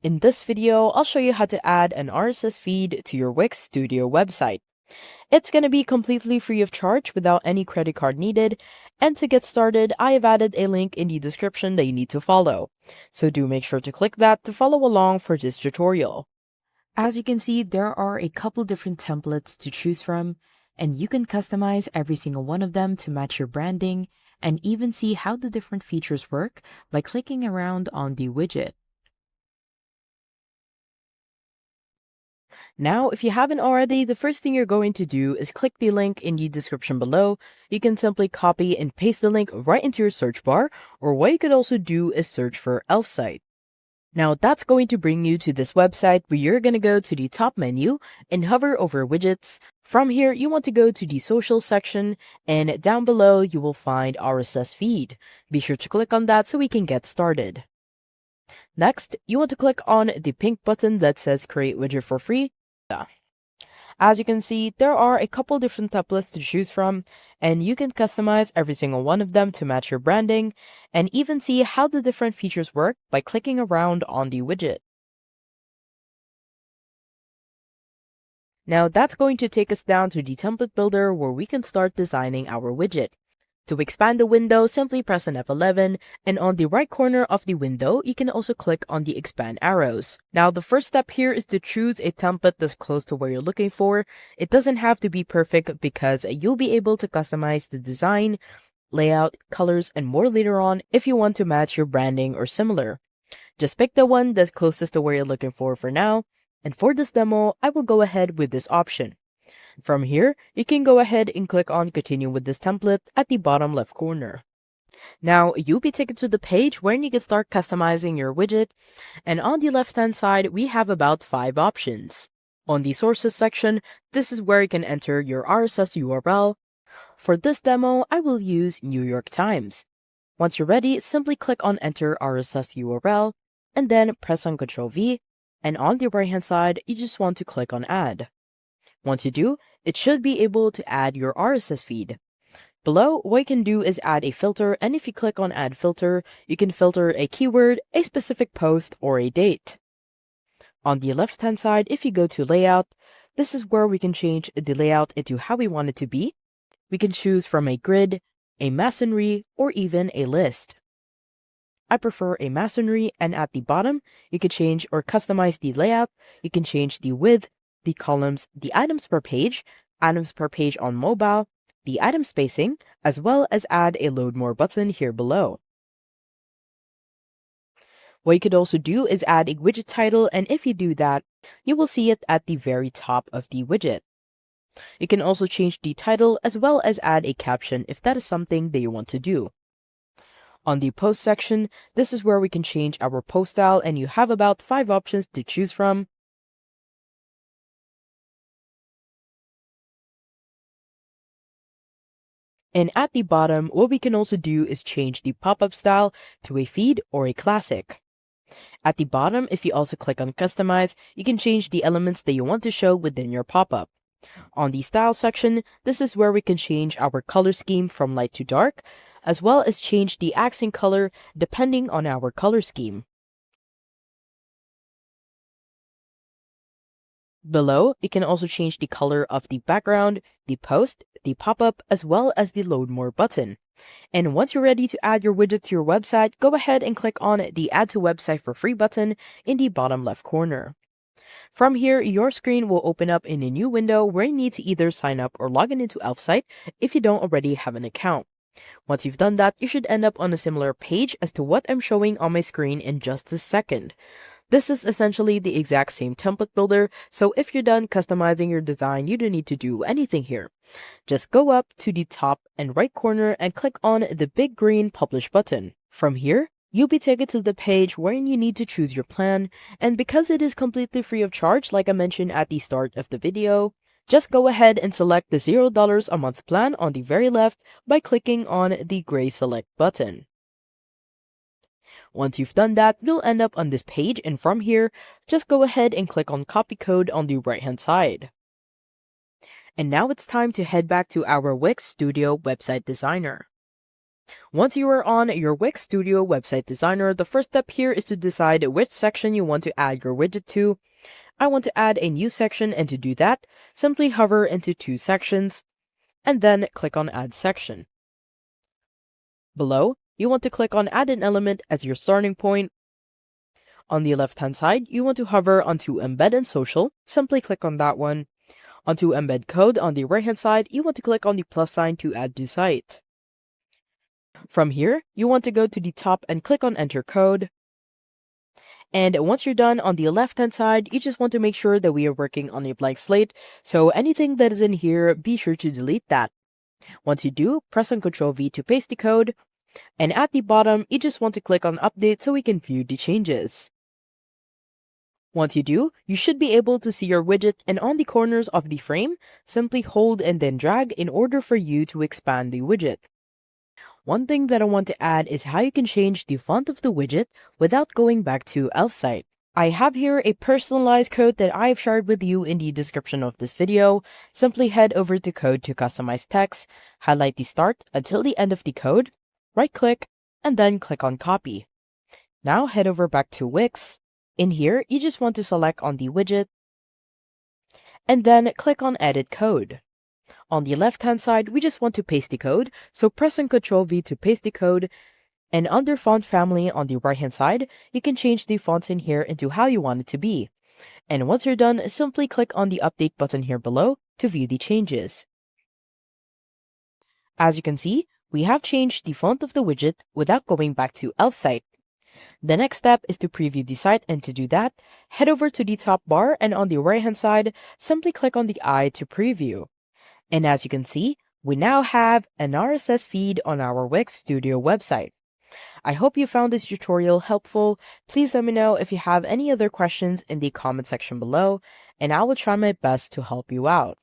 In this video, I'll show you how to add an RSS feed to your Wix Studio website. It's going to be completely free of charge without any credit card needed, and to get started, I have added a link in the description that you need to follow. So do make sure to click that to follow along for this tutorial. As you can see, there are a couple different templates to choose from, and you can customize every single one of them to match your branding, and even see how the different features work by clicking around on the widget. Now, if you haven't already, the first thing you're going to do is click the link in the description below. You can simply copy and paste the link right into your search bar, or what you could also do is search for Elf site. Now that's going to bring you to this website where you're going to go to the top menu and hover over widgets. From here, you want to go to the social section, and down below you will find RSS feed. Be sure to click on that so we can get started. Next, you want to click on the pink button that says create widget for free. As you can see, there are a couple different templates to choose from, and you can customize every single one of them to match your branding, and even see how the different features work by clicking around on the widget. Now that's going to take us down to the template builder where we can start designing our widget. To expand the window, simply press an F11, and on the right corner of the window, you can also click on the expand arrows. Now, the first step here is to choose a template that's close to where you're looking for. It doesn't have to be perfect because you'll be able to customize the design, layout, colors, and more later on if you want to match your branding or similar. Just pick the one that's closest to where you're looking for now, and for this demo, I will go ahead with this option. From here, you can go ahead and click on continue with this template at the bottom left corner. Now, you'll be taken to the page where you can start customizing your widget, and on the left hand side, we have about 5 options. On the sources section, this is where you can enter your RSS URL. For this demo, I will use New York Times. Once you're ready, simply click on enter RSS URL, and then press on Ctrl V, and on the right hand side, you just want to click on add. Once you do, it should be able to add your RSS feed. Below, what you can do is add a filter, and if you click on add filter, you can filter a keyword, a specific post, or a date. On the left hand side, if you go to layout, this is where we can change the layout into how we want it to be. We can choose from a grid, a masonry, or even a list. I prefer a masonry, and at the bottom, you can change or customize the layout. You can change the width, the columns, the items per page on mobile, the item spacing, as well as add a load more button here below. What you could also do is add a widget title, and if you do that, you will see it at the very top of the widget. You can also change the title as well as add a caption if that is something that you want to do. On the post section, this is where we can change our post style, and you have about 5 options to choose from. And at the bottom, what we can also do is change the pop-up style to a feed or a classic. At the bottom, if you also click on customize, you can change the elements that you want to show within your pop-up. On the style section, this is where we can change our color scheme from light to dark, as well as change the accent color depending on our color scheme. Below, you can also change the color of the background, the post, the pop-up, as well as the load more button. And once you're ready to add your widget to your website, go ahead and click on the add to website for free button in the bottom left corner. From here, your screen will open up in a new window where you need to either sign up or log in into ElfSite if you don't already have an account. Once you've done that, you should end up on a similar page as to what I'm showing on my screen in just a second. This is essentially the exact same template builder, so if you're done customizing your design, you don't need to do anything here. Just go up to the top and right corner and click on the big green Publish button. From here, you'll be taken to the page wherein you need to choose your plan, and because it is completely free of charge like I mentioned at the start of the video, just go ahead and select the $0 a month plan on the very left by clicking on the gray Select button. Once you've done that, you'll end up on this page, and from here, just go ahead and click on copy code on the right hand side. And now it's time to head back to our Wix Studio website designer. Once you are on your Wix Studio website designer, the first step here is to decide which section you want to add your widget to. I want to add a new section, and to do that, simply hover into two sections and then click on Add Section. Below, you want to click on Add an Element as your starting point. On the left-hand side, you want to hover onto Embed and Social. Simply click on that one. Onto Embed Code on the right-hand side, you want to click on the plus sign to add to site. From here, you want to go to the top and click on Enter Code. And once you're done, on the left-hand side, you just want to make sure that we are working on a blank slate, so anything that is in here, be sure to delete that. Once you do, press on Ctrl V to paste the code, and at the bottom, you just want to click on Update so we can view the changes. Once you do, you should be able to see your widget, and on the corners of the frame, simply hold and then drag in order for you to expand the widget. One thing that I want to add is how you can change the font of the widget without going back to Elfsight. I have here a personalized code that I've shared with you in the description of this video. Simply head over to Code to customize text, highlight the start until the end of the code, right-click, and then click on Copy. Now head over back to Wix. In here, you just want to select on the widget, and then click on Edit Code. On the left-hand side, we just want to paste the code, so press on Ctrl V to paste the code, and under Font Family on the right-hand side, you can change the fonts in here into how you want it to be. And once you're done, simply click on the Update button here below to view the changes. As you can see, we have changed the font of the widget without going back to Elfsight. The next step is to preview the site, and to do that, head over to the top bar, and on the right-hand side, simply click on the eye to preview. And as you can see, we now have an RSS feed on our Wix Studio website. I hope you found this tutorial helpful. Please let me know if you have any other questions in the comment section below, and I will try my best to help you out.